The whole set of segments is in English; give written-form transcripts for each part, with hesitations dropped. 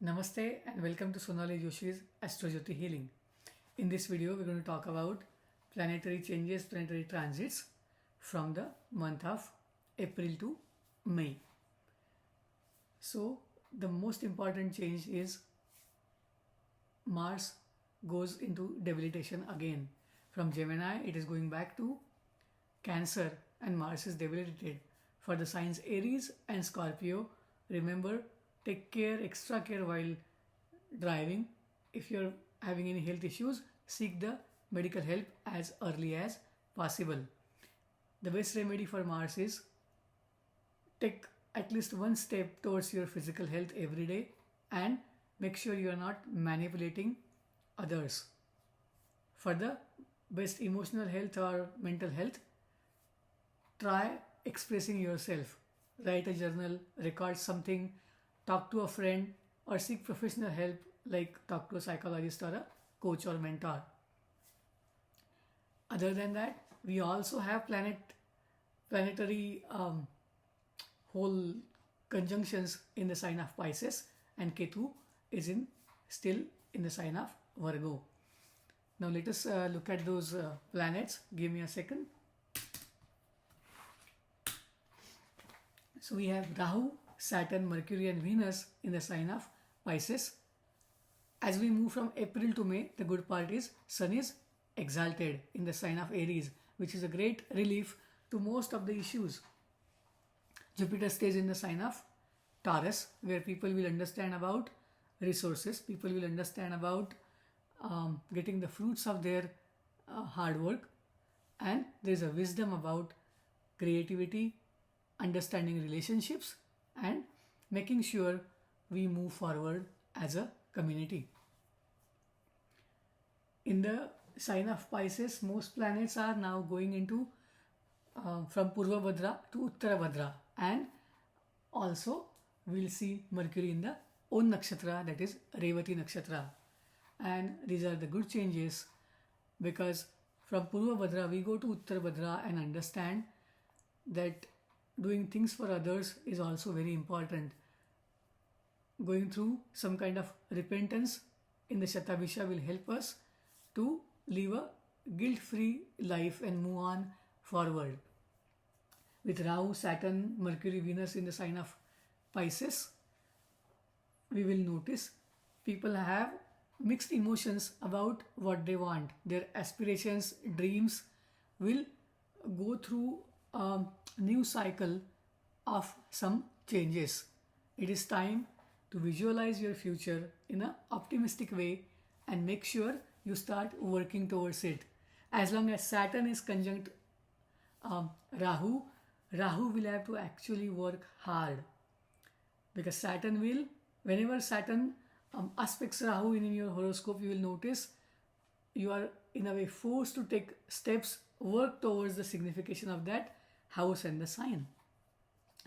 Namaste and welcome to SonaliJoshi's Astrojyotihealing. In this video, we're going to talk about planetary changes, planetary transits from the month of April to May. So, the most important change is Mars goes into debilitation again. From Gemini, it is going back to Cancer and Mars is debilitated. For the signs Aries and Scorpio, remember, take care, extra care while driving. If you're having any health issues, seek the medical help as early as possible. The best remedy for Mars is take at least one step towards your physical health every day and make sure you are not manipulating others. For the best emotional health or mental health, try expressing yourself. Write a journal, record something, talk to a friend, or seek professional help like talk to a psychologist or a coach or mentor. Other than that, we also have planetary whole conjunctions in the sign of Pisces, and Ketu is still in the sign of Virgo. Now let us look at those planets. Give me a second. So we have Rahu, Saturn, Mercury and Venus in the sign of Pisces. As we move from April to May, the good part is Sun is exalted in the sign of Aries, which is a great relief to most of the issues. Jupiter stays in the sign of Taurus, where people will understand about resources, people will understand about getting the fruits of their hard work, and there is a wisdom about creativity, understanding relationships, and making sure we move forward as a community. In the sign of Pisces, most planets are now going into from Purva Bhadra to Uttara Bhadra, and also we'll see Mercury in the own nakshatra, that is Revati nakshatra. And these are the good changes, because from Purva Bhadra we go to Uttara Bhadra and understand that doing things for others is also very important. Going through some kind of repentance in the Shatabhisha will help us to live a guilt-free life and move on forward. With Rahu, Saturn, Mercury, Venus in the sign of Pisces, we will notice people have mixed emotions about what they want. Their aspirations, dreams will go through a new cycle of some changes. It is time to visualize your future in an optimistic way and make sure you start working towards it. As long as Saturn is conjunct Rahu will have to actually work hard, because Saturn will, whenever Saturn aspects Rahu in your horoscope, you will notice you are in a way forced to take steps, work towards the signification of that house and the sign.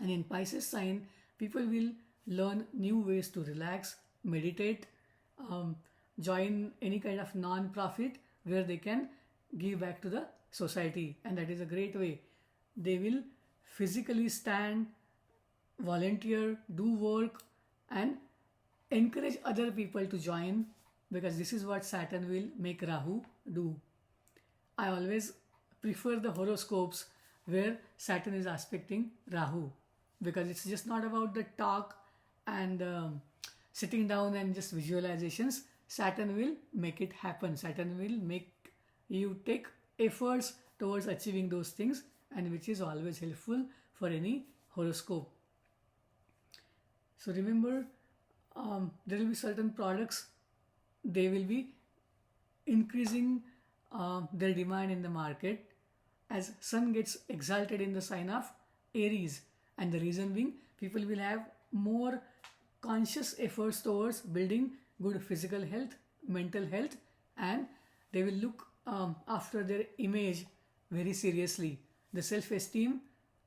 And in Pisces sign, people will learn new ways to relax, meditate, join any kind of non-profit where they can give back to the society, and that is a great way. They will physically stand, volunteer, do work, and encourage other people to join, because this is what Saturn will make Rahu do. I always prefer the horoscopes where Saturn is aspecting Rahu, because it's just not about the talk and sitting down and just visualizations. Saturn will make it happen. Saturn will make you take efforts towards achieving those things, and which is always helpful for any horoscope. So remember, there will be certain products, they will be increasing their demand in the market as Sun gets exalted in the sign of Aries, and the reason being people will have more conscious efforts towards building good physical health, mental health, and they will look after their image very seriously. The self-esteem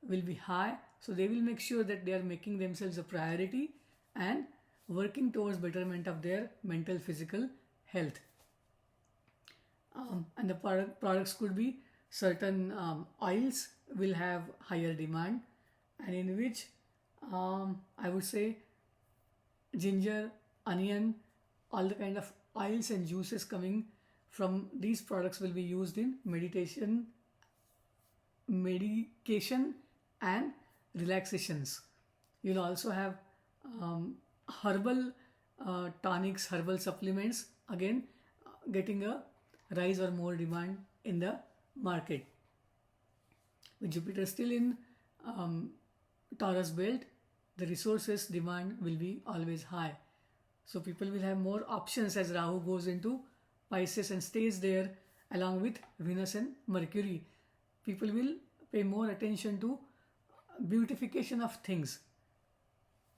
will be high, so they will make sure that they are making themselves a priority and working towards betterment of their mental, physical health. And the products could be certain oils will have higher demand, and in which I would say ginger, onion, all the kind of oils and juices coming from these products will be used in medication and relaxations. You'll also have herbal tonics, herbal supplements, again getting a rise or more demand in the market. With Jupiter still in Taurus belt, the resources demand will be always high. So people will have more options as Rahu goes into Pisces and stays there along with Venus and Mercury. People will pay more attention to beautification of things.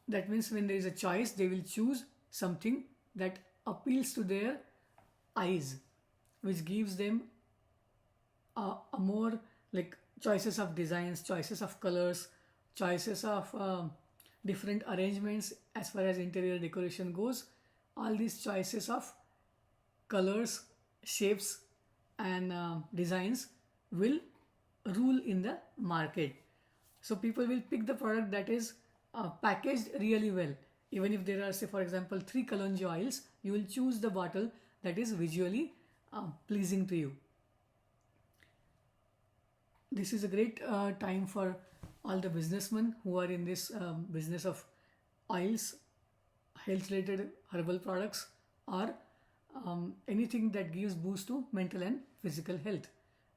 That means when there is a choice, they will choose something that appeals to their eyes, which gives them a more like choices of designs, choices of colors, choices of different arrangements as far as interior decoration goes. All these choices of colors, shapes and designs will rule in the market. So people will pick the product that is packaged really well. Even if there are, say for example, 3 kalonji oils, you will choose the bottle that is visually pleasing to you. This is a great time for all the businessmen who are in this business of oils, health related herbal products, or anything that gives boost to mental and physical health,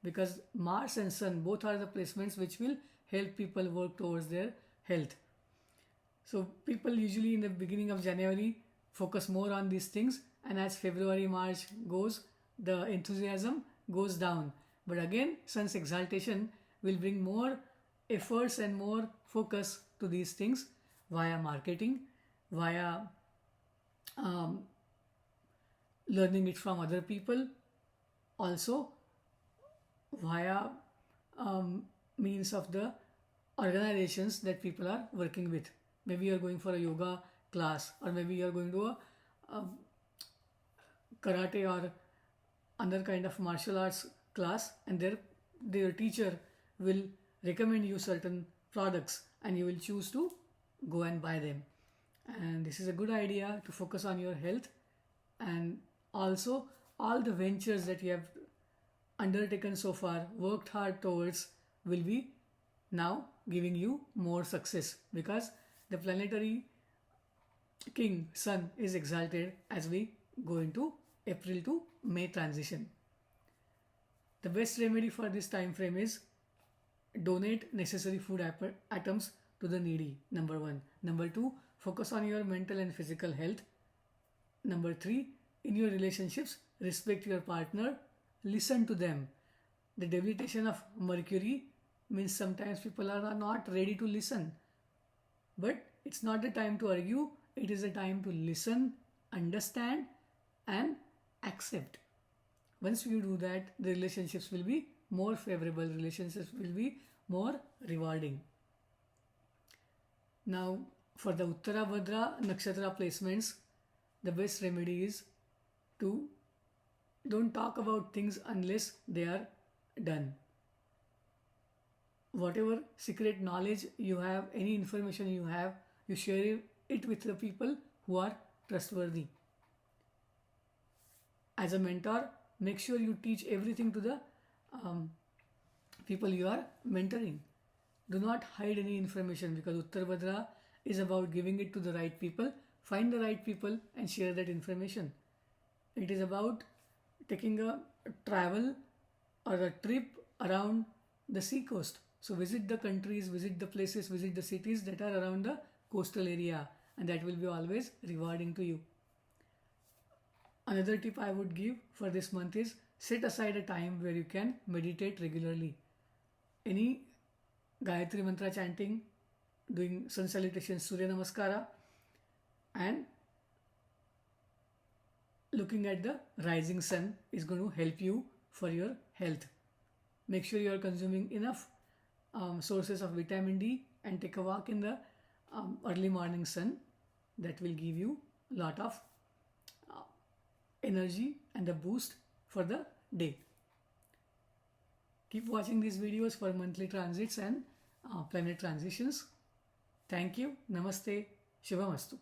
because Mars and Sun both are the placements which will help people work towards their health. So people usually in the beginning of January focus more on these things, and as February, March goes, the enthusiasm goes down. But again, Sun's exaltation will bring more efforts and more focus to these things via marketing, via learning it from other people, also via means of the organizations that people are working with. Maybe you are going for a yoga class, or maybe you are going to a karate or other kind of martial arts class, and their teacher will recommend you certain products and you will choose to go and buy them. And this is a good idea to focus on your health, and also all the ventures that you have undertaken so far, worked hard towards, will be now giving you more success, because the planetary king Sun is exalted as we go into April to May transition. The best remedy for this time frame is donate necessary food items to the needy, number 1. Number 2, focus on your mental and physical health. Number 3, in your relationships, respect your partner, listen to them. The debilitation of Mercury means sometimes people are not ready to listen. But it's not the time to argue, it is a time to listen, understand and accept. Once you do that, the relationships will be more favorable, relationships will be more rewarding. Now, for the Uttarabhadra Nakshatra placements, the best remedy is to don't talk about things unless they are done. Whatever secret knowledge you have, any information you have, you share it with the people who are trustworthy. As a mentor, make sure you teach everything to the people you are mentoring. Do not hide any information, because Uttarabhadra is about giving it to the right people. Find the right people and share that information. It is about taking a travel or a trip around the sea coast. So visit the countries, visit the places, visit the cities that are around the coastal area, and that will be always rewarding to you. Another tip I would give for this month is set aside a time where you can meditate regularly. Any Gayatri Mantra chanting, doing sun salutation, Surya Namaskara, and looking at the rising sun is going to help you for your health. Make sure you are consuming enough sources of vitamin D and take a walk in the early morning sun. That will give you a lot of energy and a boost for the day. Keep watching these videos for monthly transits and planet transitions. Thank you. Namaste. Shubhamastu.